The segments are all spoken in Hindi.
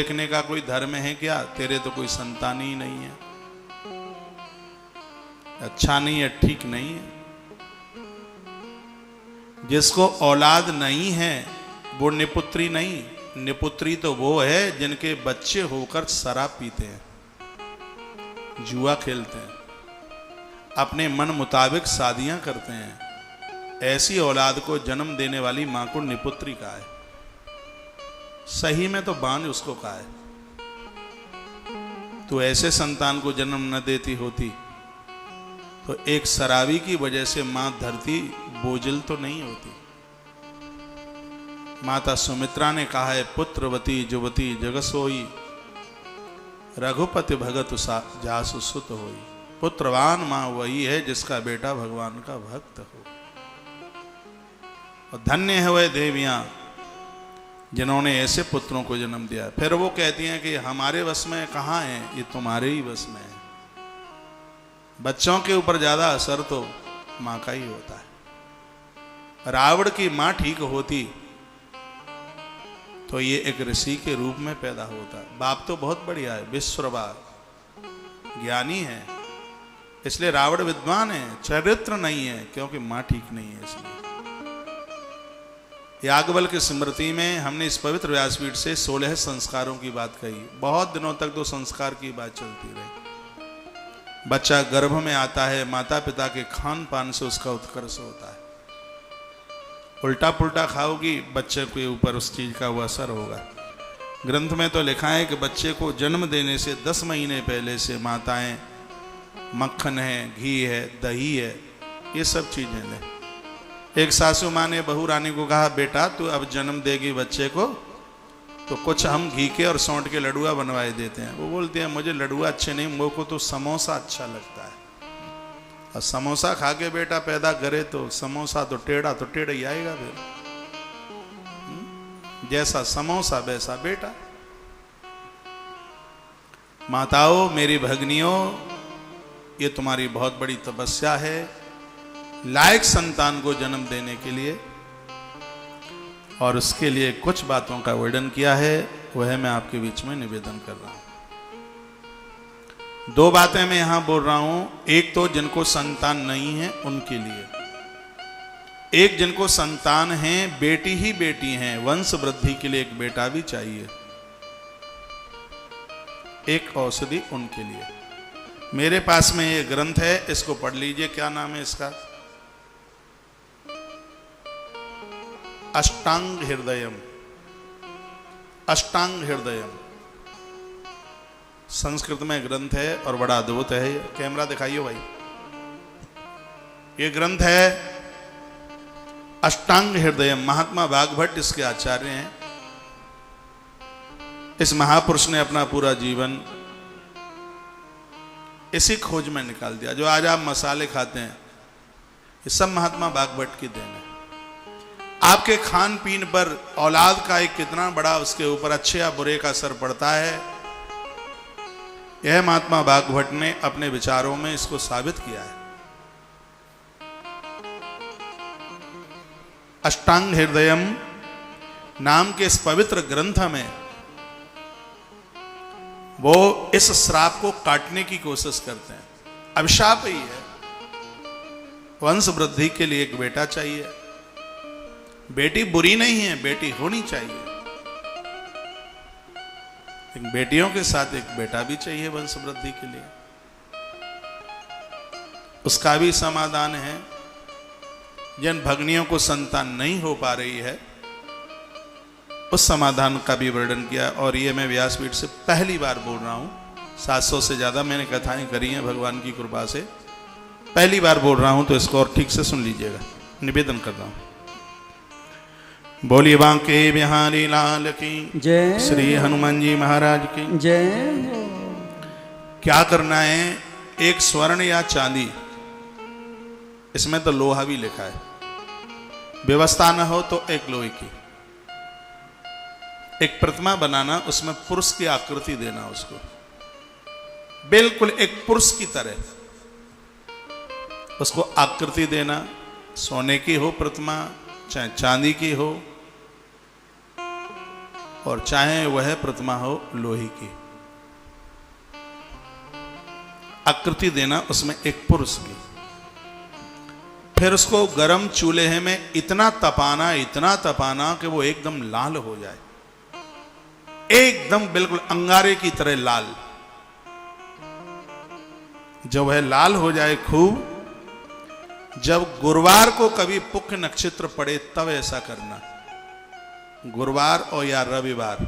देखने का कोई धर्म है क्या? तेरे तो कोई संतान ही नहीं है, अच्छा नहीं है, ठीक नहीं है। जिसको औलाद नहीं है वो निपुत्री नहीं, निपुत्री तो वो है जिनके बच्चे होकर शराब पीते हैं, जुआ खेलते हैं, अपने मन मुताबिक शादियां करते हैं। ऐसी औलाद को जन्म देने वाली मां को निपुत्री कहा है। सही में तो बांझ उसको कहा है। तो ऐसे संतान को जन्म न देती होती तो एक शराबी की वजह से मां धरती बोझिल तो नहीं होती। माता सुमित्रा ने कहा है, पुत्रवती जुवती जगसोई, रघुपति भगत जासु सुत होई। पुत्रवान मां वही है जिसका बेटा भगवान का भक्त हो। और धन्य है वह देवियां जिन्होंने ऐसे पुत्रों को जन्म दिया। फिर वो कहती हैं कि हमारे वश में कहाँ है, ये तुम्हारे ही वश में है। बच्चों के ऊपर ज्यादा असर तो मां का ही होता है। रावण की मां ठीक होती तो ये एक ऋषि के रूप में पैदा होता। बाप तो बहुत बढ़िया है, विश्ववा ज्ञानी है, इसलिए रावण विद्वान है, चरित्र नहीं है क्योंकि मां ठीक नहीं है। इसलिए याज्ञवल्क्य की स्मृति में हमने इस पवित्र व्यासपीठ से 16 संस्कारों की बात कही। बहुत दिनों तक तो संस्कार की बात चलती रही। बच्चा गर्भ में आता है, माता पिता के खान पान से उसका उत्कर्ष होता है। उल्टा पुल्टा खाओगी, बच्चे के ऊपर उस चीज का वो असर होगा। ग्रंथ में तो लिखा है कि बच्चे को जन्म देने से 10 महीने पहले से माताएं मक्खन है, घी है, दही है, ये सब चीजें लें। एक सासू माँ ने बहू रानी को कहा, बेटा तू अब जन्म देगी बच्चे को तो कुछ हम घी के और सौंठ के लडुआ बनवाए देते हैं। वो बोलती है, मुझे लडुआ अच्छे नहीं, मुझे को तो समोसा अच्छा लगता है। और समोसा खा के बेटा पैदा करे तो समोसा तो टेढ़ा ही आएगा। फिर जैसा समोसा वैसा बेटा। माताओं, मेरी भगनियों, ये तुम्हारी बहुत बड़ी तपस्या है लायक संतान को जन्म देने के लिए, और उसके लिए कुछ बातों का वर्णन किया है, वह मैं आपके बीच में निवेदन कर रहा हूं। 2 बातें मैं यहां बोल रहा हूं। एक तो जिनको संतान नहीं है उनके लिए, एक जिनको संतान है, बेटी ही बेटी हैं, वंश वृद्धि के लिए एक बेटा भी चाहिए, एक औषधि उनके लिए। मेरे पास में ये ग्रंथ है, इसको पढ़ लीजिए। क्या नाम है इसका? अष्टांग हृदयम। अष्टांग हृदयम संस्कृत में ग्रंथ है और बड़ा अद्भुत है। कैमरा दिखाइए भाई। ये ग्रंथ है अष्टांग हृदयम। महात्मा वाग्भट इसके आचार्य हैं। इस महापुरुष ने अपना पूरा जीवन इसी खोज में निकाल दिया। जो आज आप मसाले खाते हैं, ये सब महात्मा वाग्भट की देन है। आपके खान पीन पर औलाद का एक कितना बड़ा उसके ऊपर अच्छे या बुरे का असर पड़ता है, यह महात्मा वाग्भट ने अपने विचारों में इसको साबित किया है। अष्टांग हृदयम नाम के इस पवित्र ग्रंथ में वो इस श्राप को काटने की कोशिश करते हैं। अभिशाप ही है। वंश वृद्धि के लिए एक बेटा चाहिए। बेटी बुरी नहीं है, बेटी होनी चाहिए, लेकिन बेटियों के साथ एक बेटा भी चाहिए वंश वृद्धि के लिए। उसका भी समाधान है। जिन भगनियों को संतान नहीं हो पा रही है, उस समाधान का भी वर्णन किया। और ये मैं व्यासपीठ से पहली बार बोल रहा हूं। 700 से ज्यादा मैंने कथाएं करी हैं भगवान की कृपा से, पहली बार बोल रहा हूं, तो इसको और ठीक से सुन लीजिएगा। निवेदन कर रहा हूं। बोलिए बांके बिहारी लाल की जय, श्री हनुमान जी महाराज की जय। क्या करना है? एक स्वर्ण या चांदी, इसमें तो लोहा भी लिखा है, व्यवस्था न हो तो एक लोहे की, एक प्रतिमा बनाना, उसमें पुरुष की आकृति देना, उसको बिल्कुल एक पुरुष की तरह उसको आकृति देना। सोने की हो प्रतिमा, चाहे चांदी की हो, और चाहे वह प्रतिमा हो लोहे की। आकृति देना उसमें एक पुरुष की, फिर उसको गरम चूल्हे में इतना तपाना कि वो एकदम लाल हो जाए, एकदम बिल्कुल अंगारे की तरह लाल। जब वह लाल हो जाए खूब, जब गुरुवार को कभी पुख्य नक्षत्र पड़े तब ऐसा करना। गुरुवार और या रविवार,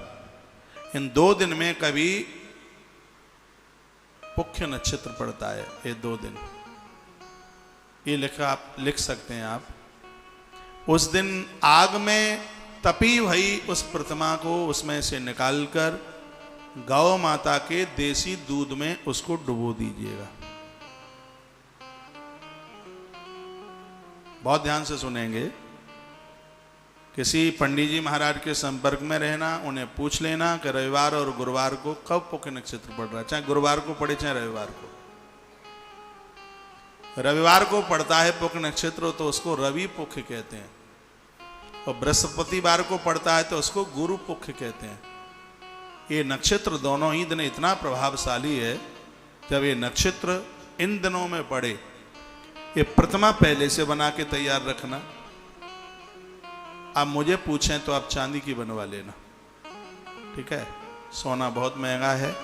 इन 2 दिन में कभी पुख्य नक्षत्र पड़ता है, ये 2 दिन, ये लिखा आप लिख सकते हैं आप। उस दिन आग में तपी हुई उस प्रतिमा को उसमें से निकालकर गौ माता के देसी दूध में उसको डुबो दीजिएगा। बहुत ध्यान से सुनेंगे। किसी पंडित जी महाराज के संपर्क में रहना, उन्हें पूछ लेना कि रविवार और गुरुवार को कब पुख्य नक्षत्र पड़ रहा है, चाहे गुरुवार को पड़े चाहे रविवार को। रविवार को पड़ता है पुख्य नक्षत्र तो उसको रवि पुख्य कहते हैं, और बृहस्पतिवार को पड़ता है तो उसको गुरु पुख्य कहते हैं। ये नक्षत्र दोनों ही दिन इतना प्रभावशाली है। जब ये नक्षत्र इन दिनों में पड़े, ये प्रतिमा पहले से बना के तैयार रखना। आप मुझे पूछें तो आप चांदी की बनवा लेना, ठीक है? सोना बहुत महंगा है।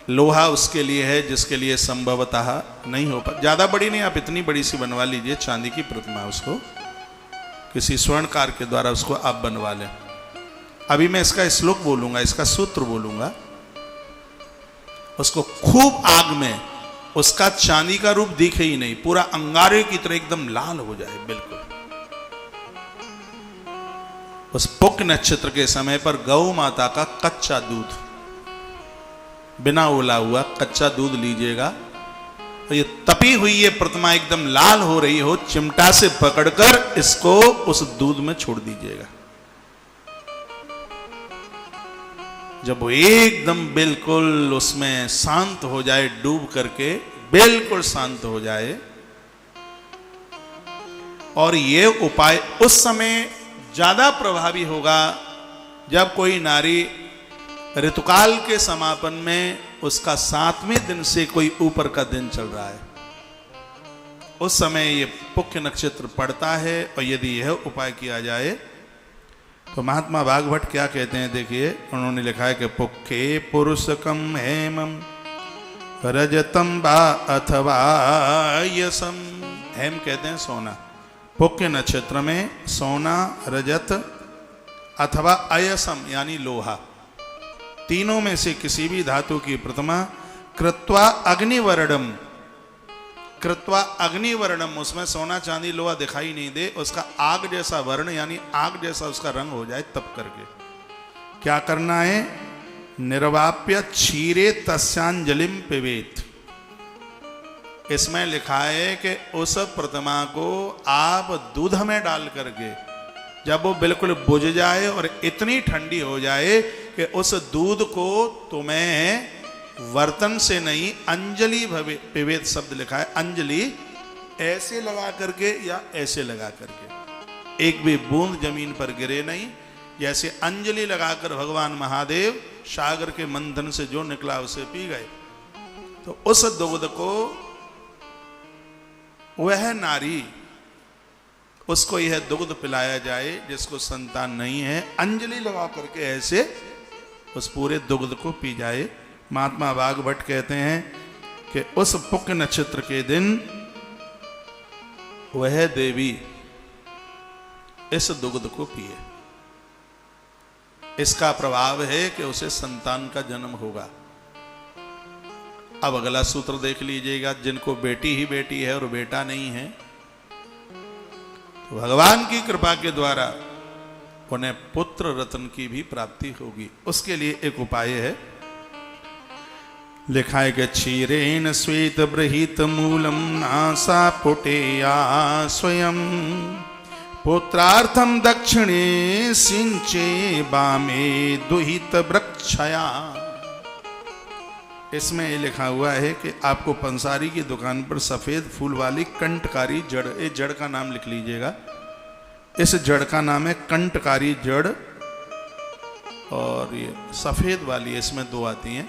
लोहा उसके लिए है जिसके लिए संभवतः नहीं हो पा, ज्यादा बड़ी नहीं, आप इतनी बड़ी सी बनवा लीजिए चांदी की प्रतिमा, उसको किसी स्वर्णकार के द्वारा उसको आप बनवा लें। अभी मैं इसका श्लोक बोलूंगा, इसका सूत्र बोलूंगा, उसको खूब आग में, उसका चांदी का रूप दिखे ही नहीं, पूरा अंगारे की तरह एकदम लाल हो जाए बिल्कुल। उस पुख्य नक्षत्र के समय पर गौ माता का कच्चा दूध, बिना उला हुआ कच्चा दूध लीजिएगा, तो ये तपी हुई ये प्रतिमा एकदम लाल हो रही हो, चिमटा से पकड़कर इसको उस दूध में छोड़ दीजिएगा। जब वो एकदम बिल्कुल उसमें शांत हो जाए, डूब करके बिल्कुल शांत हो जाए, और ये उपाय उस समय ज्यादा प्रभावी होगा जब कोई नारी ऋतुकाल के समापन में उसका 7वें दिन से कोई ऊपर का दिन चल रहा है, उस समय ये पुख्य नक्षत्र पड़ता है। और यदि यह उपाय किया जाए तो महात्मा भागवत क्या कहते हैं, देखिए उन्होंने लिखा है कि पुख्ये पुरुषकम हेमम रजतम बा अथवा यसम। हेम कहते हैं सोना, पुख्य नक्षत्र में सोना, रजत अथवा अयसम यानी लोहा, तीनों में से किसी भी धातु की प्रतिमा कृत्वा अग्निवर्णम, कृत्वा अग्निवर्णम, उसमें सोना चांदी लोहा दिखाई नहीं दे, उसका आग जैसा वर्ण यानी आग जैसा उसका रंग हो जाए, तब करके क्या करना है, निर्वाप्य क्षीरे तस्यांजलिम पिबेत। इसमें लिखा है कि उस प्रतिमा को आप दूध में डाल करके जब वो बिल्कुल बुझ जाए और इतनी ठंडी हो जाए कि उस दूध को तुम्हें वर्तन से नहीं, अंजलि पिबेत शब्द लिखा है, अंजलि ऐसे लगा करके या ऐसे लगा करके, एक भी बूंद जमीन पर गिरे नहीं, जैसे अंजलि लगाकर भगवान महादेव सागर के मंथन से जो निकला उसे पी गए। तो उस दुग्ध को वह नारी, उसको यह दुग्ध पिलाया जाए जिसको संतान नहीं है, अंजलि लगा करके ऐसे उस पूरे दुग्ध को पी जाए। महात्मा भागवत कहते हैं कि उस पुख्य नक्षत्र के दिन वह देवी इस दुग्ध को पिए, इसका प्रभाव है कि उसे संतान का जन्म होगा। अब अगला सूत्र देख लीजिएगा, जिनको बेटी ही बेटी है और बेटा नहीं है, तो भगवान की कृपा के द्वारा उन्हें पुत्र रत्न की भी प्राप्ति होगी। उसके लिए एक उपाय है, लिखा है कि क्षीरेण श्वेत बृहित मूलम नासा पुटेया स्वयं पुत्रार्थम दक्षिणे सिंचे बामे दुहित वृक्षया। इसमें ये लिखा हुआ है कि आपको पंसारी की दुकान पर सफेद फूल वाली कंटकारी जड़, ये जड़ का नाम लिख लीजिएगा, इस जड़ का नाम है कंटकारी जड़, और ये सफेद वाली इसमें दो आती हैं।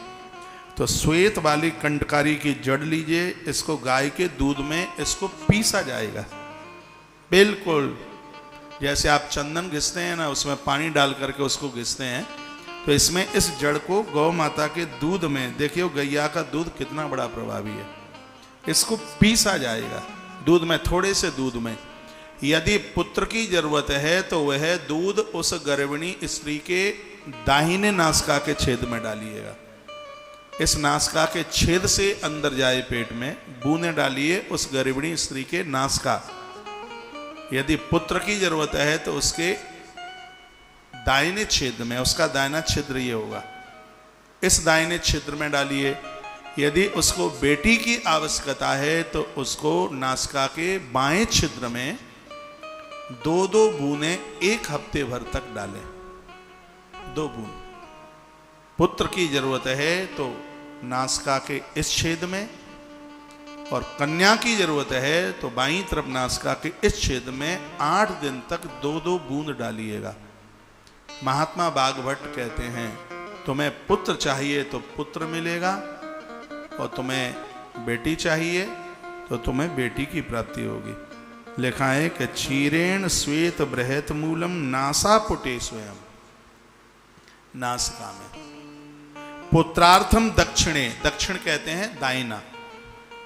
तो श्वेत वाली कंटकारी की जड़ लीजिए, इसको गाय के दूध में इसको पीसा जाएगा, बिल्कुल जैसे आप चंदन घिसते हैं ना, उसमें पानी डाल करके उसको घिसते हैं। तो इसमें इस जड़ को गौ माता के दूध में, देखिए गैया का दूध कितना बड़ा प्रभावी है, इसको पीसा जाएगा दूध में, थोड़े से दूध में। यदि पुत्र की जरूरत है तो वह दूध उस गर्भिणी स्त्री के दाहिने नासिका के छेद में डालिएगा। इस नासिका के छेद से अंदर जाए पेट में, बूंदें डालिए उस गर्भिणी स्त्री के नासिका। यदि पुत्र की जरूरत है तो उसके दाहिने छेद में, उसका दाहिना छिद्र ये होगा, इस दाहिने छिद्र में डालिए। यदि उसको बेटी की आवश्यकता है तो उसको नासिका के बाएं छिद्र में 2-2 बूंदें 1 हफ्ते भर तक डालें, 2 बूंद। पुत्र की जरूरत है तो नासिका के इस छेद में, और कन्या की जरूरत है तो बाईं तरफ नासिका के इस छेद में 8 दिन तक 2-2 बूंद डालिएगा। महात्मा बागभट्ट कहते हैं, तुम्हें पुत्र चाहिए तो पुत्र मिलेगा, और तुम्हें बेटी चाहिए तो तुम्हें बेटी की प्राप्ति होगी। लिखा है कि क्षीरेण श्वेत बृहत मूलम नासा पुटे स्वयं, नासिका में। पुत्रार्थम दक्षिणे, दक्षिण कहते हैं दाहिना,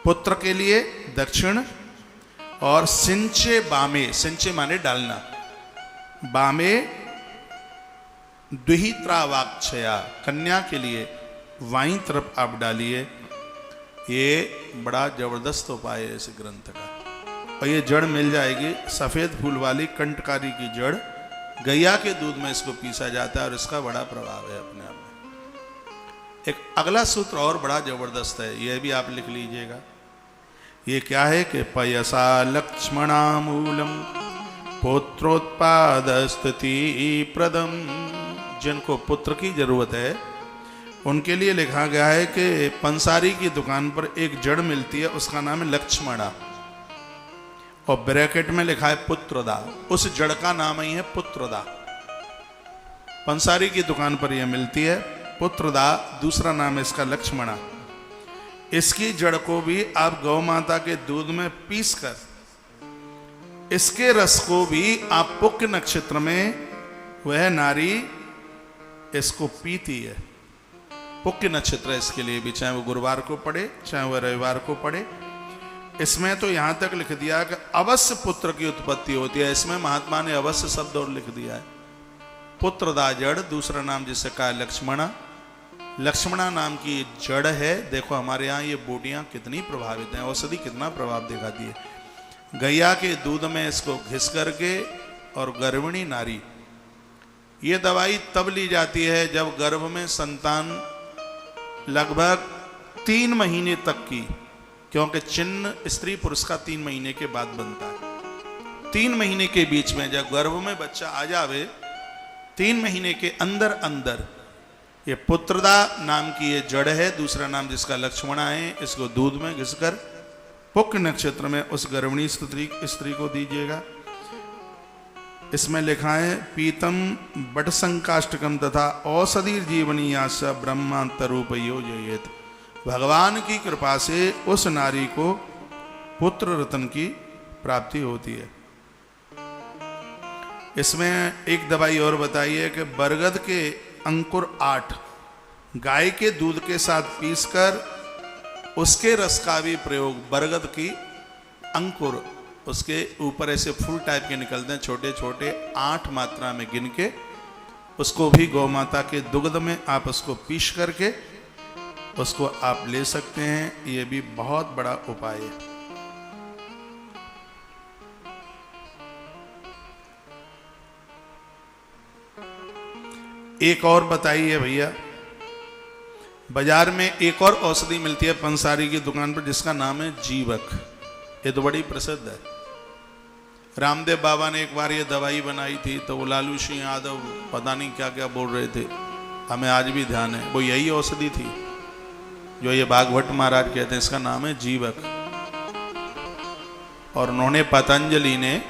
पुत्र के लिए दक्षिण। और सिंचे बामे, सिंचे माने डालना, बामे द्विहित्रावाक्षया, कन्या के लिए वाईं तरफ आप डालिए। ये बड़ा जबरदस्त उपाय है इस ग्रंथ का। और ये जड़ मिल जाएगी, सफेद फूल वाली कंटकारी की जड़, गैया के दूध में इसको पीसा जाता है और इसका बड़ा प्रभाव है अपने आप में। एक अगला सूत्र और बड़ा जबरदस्त है, यह भी आप लिख लीजिएगा। ये क्या है कि पयसा लक्ष्मणामूलम पुत्रोत्पादस्तति प्रदम, जिनको पुत्र की जरूरत है उनके लिए लिखा गया है कि पंसारी की दुकान पर एक जड़ मिलती है, उसका नाम है लक्ष्मणा, और ब्रैकेट में लिखा है पुत्रदा, उस जड़ का नाम ही है पुत्रदा। पंसारी की दुकान पर यह मिलती है पुत्रदा, दूसरा नाम है इसका लक्ष्मणा। इसकी जड़ को भी आप गौ माता के दूध में पीसकर, इसके रस को भी आप पुण्य नक्षत्र में वह नारी इसको पीती है। पुण्य नक्षत्र इसके लिए भी, चाहे वो गुरुवार को पड़े चाहे वह रविवार को पड़े। इसमें तो यहां तक लिख दिया कि अवश्य पुत्र की उत्पत्ति होती है, इसमें महात्मा ने अवश्य शब्द और लिख दिया है। पुत्रदा जड़, दूसरा नाम जिसे कहा लक्ष्मणा। लक्ष्मणा नाम की जड़ है। देखो हमारे यहाँ ये बूटियां कितनी प्रभावित हैं, औषधि कितना प्रभाव दिखाती है। गैया के दूध में इसको घिस करके, और गर्भिणी नारी, ये दवाई तब ली जाती है जब गर्भ में संतान लगभग 3 महीने तक की, क्योंकि चिन्ह स्त्री पुरुष का 3 महीने के बाद बनता है। 3 महीने के बीच में जब गर्भ में बच्चा आ जावे, 3 महीने के अंदर अंदर ये पुत्रदा नाम की ये जड़ है, दूसरा नाम जिसका लक्ष्मणा है, इसको दूध में घिसकर पुण्य नक्षत्र में उस गर्भिणी स्त्री को दीजिएगा। इसमें लिखा है पीतम बट संकाष्टकम तथा औषधि जीवनीयास ब्रह्मांतरूप योजयेत। भगवान की कृपा से उस नारी को पुत्र रत्न की प्राप्ति होती है। इसमें एक दवाई और बताई है कि बरगद के अंकुर 8 गाय के दूध के साथ पीसकर उसके रस का भी प्रयोग, बरगद की अंकुर, उसके ऊपर ऐसे फूल टाइप के निकलते हैं छोटे छोटे, 8 मात्रा में गिन के उसको भी गौ माता के दुग्ध में आप उसको पीस करके उसको आप ले सकते हैं। ये भी बहुत बड़ा उपाय है। एक और बताइए भैया, बाजार में एक और औषधि मिलती है पंसारी की दुकान पर जिसका नाम है जीवक। ये तो बड़ी प्रसिद्ध है। रामदेव बाबा ने एक बार ये दवाई बनाई थी तो वो लालू सिंह यादव पता नहीं क्या क्या बोल रहे थे, हमें आज भी ध्यान है, वो यही औषधि थी जो ये बागभट्ट महाराज कहते हैं। इसका नाम है जीवक। और उन्होंने, पतंजलि ने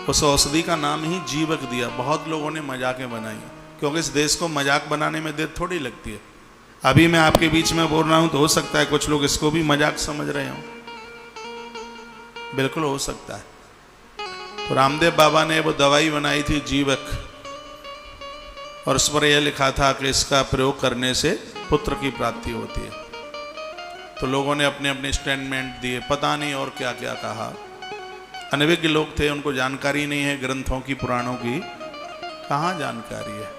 उस औषधि का नाम ही जीवक दिया। बहुत लोगों ने मजाकें बनाई, क्योंकि इस देश को मजाक बनाने में देर थोड़ी लगती है। अभी मैं आपके बीच में बोल रहा हूं तो हो सकता है कुछ लोग इसको भी मजाक समझ रहे हों, बिल्कुल हो सकता है। तो रामदेव बाबा ने वो दवाई बनाई थी जीवक, और उस पर यह लिखा था कि इसका प्रयोग करने से पुत्र की प्राप्ति होती है। तो लोगों ने अपने अपने स्टेटमेंट दिए, पता नहीं और क्या क्या कहा। अनभिज्ञ लोग थे, उनको जानकारी नहीं है ग्रंथों की, पुराणों की कहाँ जानकारी है।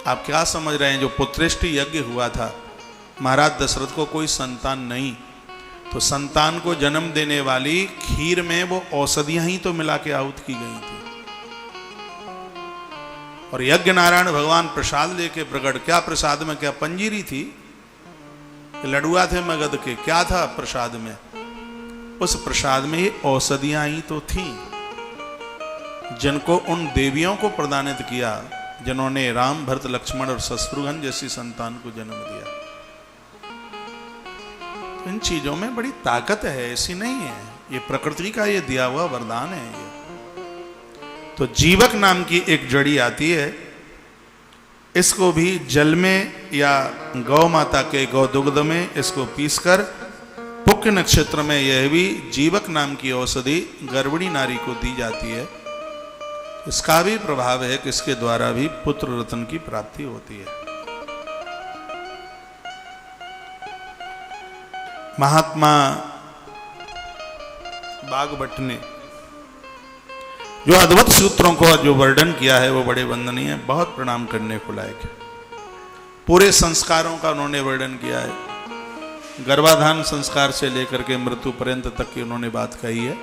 आप क्या समझ रहे हैं, जो पुत्रेष्टि यज्ञ हुआ था, महाराज दशरथ को कोई संतान नहीं, तो संतान को जन्म देने वाली खीर में वो औषधियां ही तो मिला के आहुत की गई थी। और यज्ञ नारायण भगवान प्रसाद लेके प्रकट, क्या प्रसाद में, क्या पंजीरी थी, लडुआ थे मगध के, क्या था प्रसाद में, उस प्रसाद में ये औषधियां ही तो थी, जिनको उन देवियों को प्रदानित किया जिन्होंने राम भरत लक्ष्मण और शत्रुघ्न जैसी संतान को जन्म दिया। इन चीजों में बड़ी ताकत है, ऐसी नहीं है, ये प्रकृति का ये दिया हुआ वरदान है। ये तो जीवक नाम की एक जड़ी आती है, इसको भी जल में या गौ माता के गौदुग्ध में इसको पीसकर पुण्य नक्षत्र में यह भी जीवक नाम की औषधि गर्भिणी नारी को दी जाती है। इसका भी प्रभाव है कि इसके द्वारा भी पुत्र रत्न की प्राप्ति होती है। महात्मा बागभट्ट ने जो अद्भुत सूत्रों को जो वर्णन किया है वो बड़े वंदनीय है, बहुत प्रणाम करने को लायक है। पूरे संस्कारों का उन्होंने वर्णन किया है, गर्भाधान संस्कार से लेकर के मृत्यु पर्यंत तक की उन्होंने बात कही है।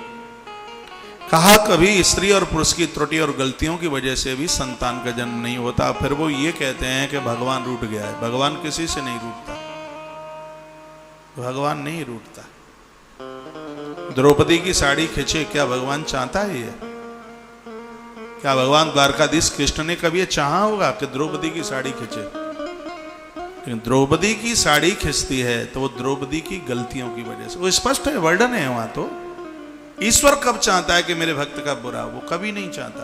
कहा कभी स्त्री और पुरुष की त्रुटि और गलतियों की वजह से भी संतान का जन्म नहीं होता। फिर वो ये कहते हैं कि भगवान रूठ गया है। भगवान किसी से नहीं रूठता, भगवान नहीं रूठता। द्रौपदी की साड़ी खींचे, क्या भगवान चाहता है ये? क्या भगवान द्वारकाधीश कृष्ण ने कभी ये चाहा होगा कि द्रौपदी की साड़ी खींचे? लेकिन द्रौपदी की साड़ी खींचती है तो वो द्रौपदी की गलतियों की वजह से, वो स्पष्ट है, वर्णन है वहां। तो ईश्वर कब चाहता है कि मेरे भक्त का बुरा? वो कभी नहीं चाहता।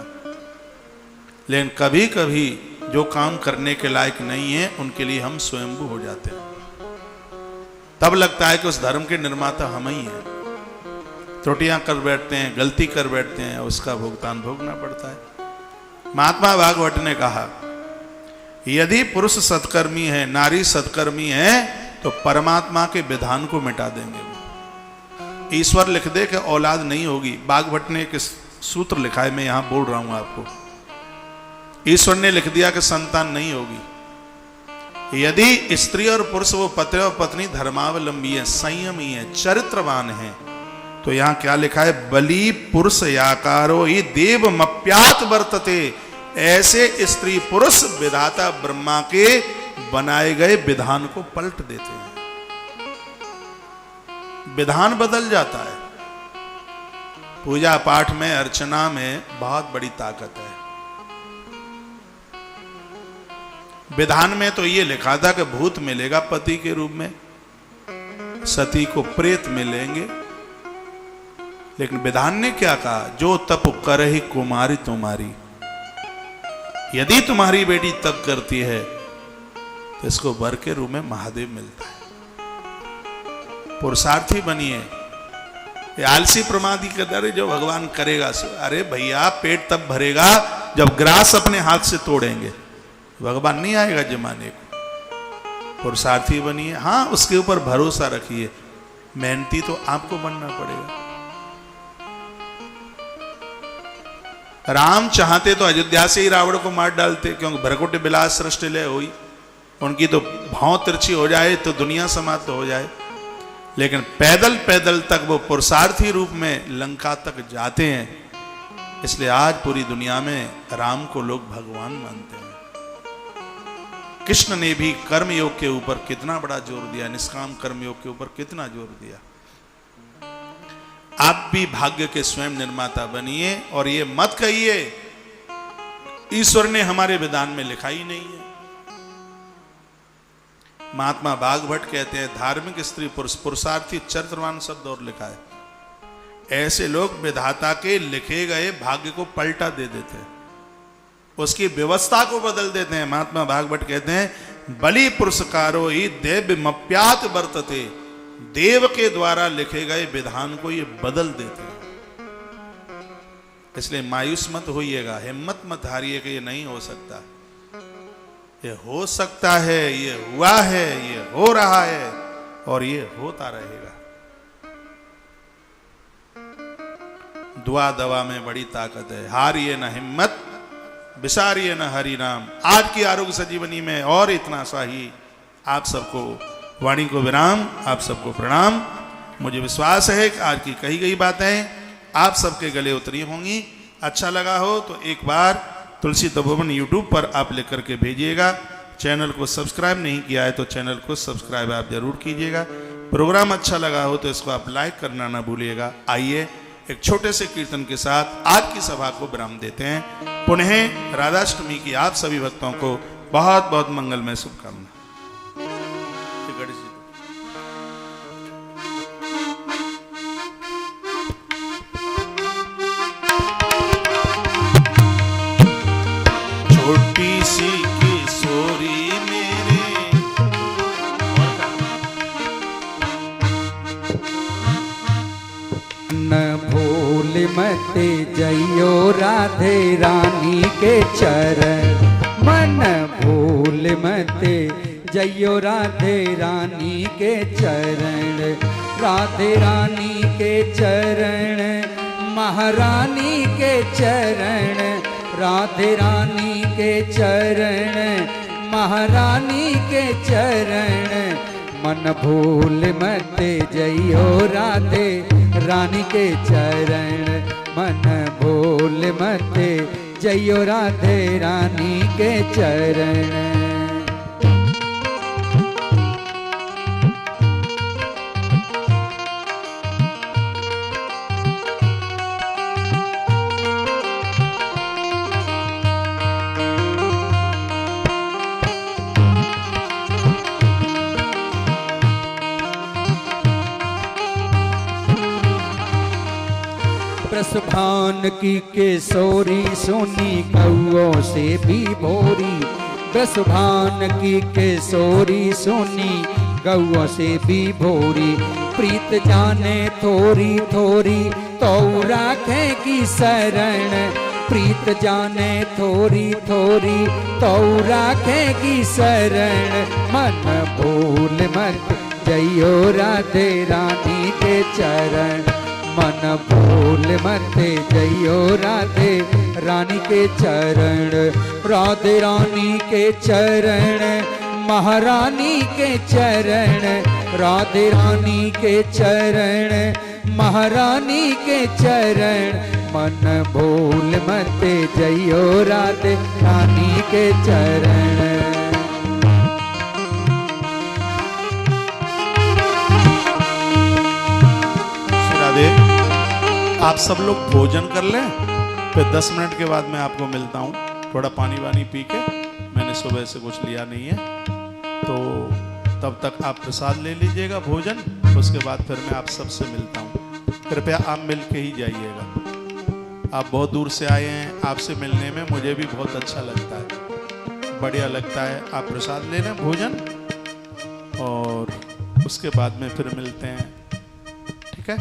लेकिन कभी कभी जो काम करने के लायक नहीं है उनके लिए हम स्वयंभू हो जाते हैं, तब लगता है कि उस धर्म के निर्माता हम ही हैं। त्रुटियां कर बैठते हैं, गलती कर बैठते हैं, उसका भुगतान भोगना पड़ता है। महात्मा भागवत ने कहा, यदि पुरुष सत्कर्मी है, नारी सत्कर्मी है, तो परमात्मा के विधान को मिटा देंगे। ईश्वर लिख दे कि औलाद नहीं होगी, भागवत ने एक सूत्र लिखा है, मैं यहां बोल रहा हूं आपको। ईश्वर ने लिख दिया कि संतान नहीं होगी। यदि स्त्री और पुरुष वो पति और पत्नी धर्मावलंबी है, संयमी है, चरित्रवान है, तो यहां क्या लिखा है? बलि पुरुष याकारो ही देव मप्यात वर्तते। ऐसे स्त्री पुरुष विधाता ब्रह्मा के बनाए गए विधान को पलट देते हैं, विधान बदल जाता है। पूजा पाठ में, अर्चना में बहुत बड़ी ताकत है। विधान में तो ये लिखा था कि भूत मिलेगा पति के रूप में, सती को प्रेत मिलेंगे, लेकिन विधान ने क्या कहा? जो तप करहि कुमारी तुम्हारी। यदि तुम्हारी बेटी तप करती है तो इसको वर के रूप में महादेव मिलता है। पुरुषार्थी बनिए, आलसी प्रमादी का डर जो भगवान करेगा। अरे भैया, पेट तब भरेगा जब ग्रास अपने हाथ से तोड़ेंगे, भगवान नहीं आएगा जमाने को। पुरुषार्थी बनिए, हाँ उसके ऊपर भरोसा रखिए, मेहनती तो आपको बनना पड़ेगा। राम चाहते तो अयोध्या से ही रावण को मार डालते, क्योंकि भरकुट बिलास सृष्टि ले हुई, उनकी तो भाव तिरछी हो जाए तो दुनिया समाप्त हो जाए। लेकिन पैदल पैदल तक वो पुरुषार्थी रूप में लंका तक जाते हैं। इसलिए आज पूरी दुनिया में राम को लोग भगवान मानते हैं। कृष्ण ने भी कर्म योग के ऊपर कितना बड़ा जोर दिया, निष्काम कर्म योग के ऊपर कितना जोर दिया। आप भी भाग्य के स्वयं निर्माता बनिए, और ये मत कहिए ईश्वर ने हमारे विधान में लिखा ही नहीं है। महात्मा भागवत कहते हैं, धार्मिक स्त्री पुरुष, पुरुषार्थी चरित्रवान शब्द और लिखा है। ऐसे लोग विधाता के लिखे गए भाग्य को पलटा दे देते हैं, उसकी व्यवस्था को बदल देते हैं। महात्मा भागवत कहते हैं बलि पुरस्कारो ही देवमप्यात वर्तते, देव के द्वारा लिखे गए विधान को ये बदल देते हैं। इसलिए मायूस मत होइएगा, हिम्मत मत हारिए कि ये नहीं हो सकता। ये हो सकता है, ये हुआ है, ये हो रहा है और ये होता रहेगा। दुआ दवा में बड़ी ताकत है। हारिए न हिम्मत, विसारिए न हरि नाम। आज की आरोग्य संजीवनी में और इतना सा ही। आप सबको वाणी को विराम, आप सबको प्रणाम। मुझे विश्वास है कि आज की कही गई बातें आप सबके गले उतरी होंगी। अच्छा लगा हो तो एक बार तुलसी तपोवन यूट्यूब पर आप लिख करके भेजिएगा। चैनल को सब्सक्राइब नहीं किया है तो चैनल को सब्सक्राइब आप जरूर कीजिएगा। प्रोग्राम अच्छा लगा हो तो इसको आप लाइक करना ना भूलिएगा। आइए एक छोटे से कीर्तन के साथ आज की सभा को विराम देते हैं। पुनः राधाष्टमी की आप सभी भक्तों को बहुत बहुत मंगलमय शुभकामना। छोटी सी किशोरी मेरे न भूल मत जइयो राधे रानी के चरण, मन भूल मत जइयो राधे रानी के चरण। राधे रानी के चरण, महारानी के चरण, राधे रानी के चरण, महारानी के चरण। मन भूल मत जइयो राधे रानी के चरण, मन भूल मत जइयो राधे रानी के चरण। ब्रसभान की केसोरी सोनी कौओं से भी भोरी, ब्रसभान की केसोरी सोनी गौओं से भी भोरी। प्रीत जाने थोरी थोरी तो राखेगी शरण, प्रीत जाने थोरी थोरी तो राखेगी शरण। मन भूल मत जइयो राधे रानी के चरण, मन भूल मत जइयो राधे रानी के चरण। राधे रानी के चरण, महारानी के चरण, राधे रानी के चरण, महारानी के चरण। मन भूल मत जइयो राधे रानी के चरण। आप सब लोग भोजन कर लें, फिर 10 मिनट के बाद मैं आपको मिलता हूँ। थोड़ा पानी वानी पी के, मैंने सुबह से कुछ लिया नहीं है, तो तब तक आप प्रसाद ले लीजिएगा भोजन, उसके बाद फिर मैं आप सबसे मिलता हूँ। कृपया आप मिल के ही जाइएगा। आप बहुत दूर से आए हैं, आपसे मिलने में मुझे भी बहुत अच्छा लगता है, बढ़िया लगता है। आप प्रसाद ले लें भोजन और उसके बाद में फिर मिलते हैं, ठीक है?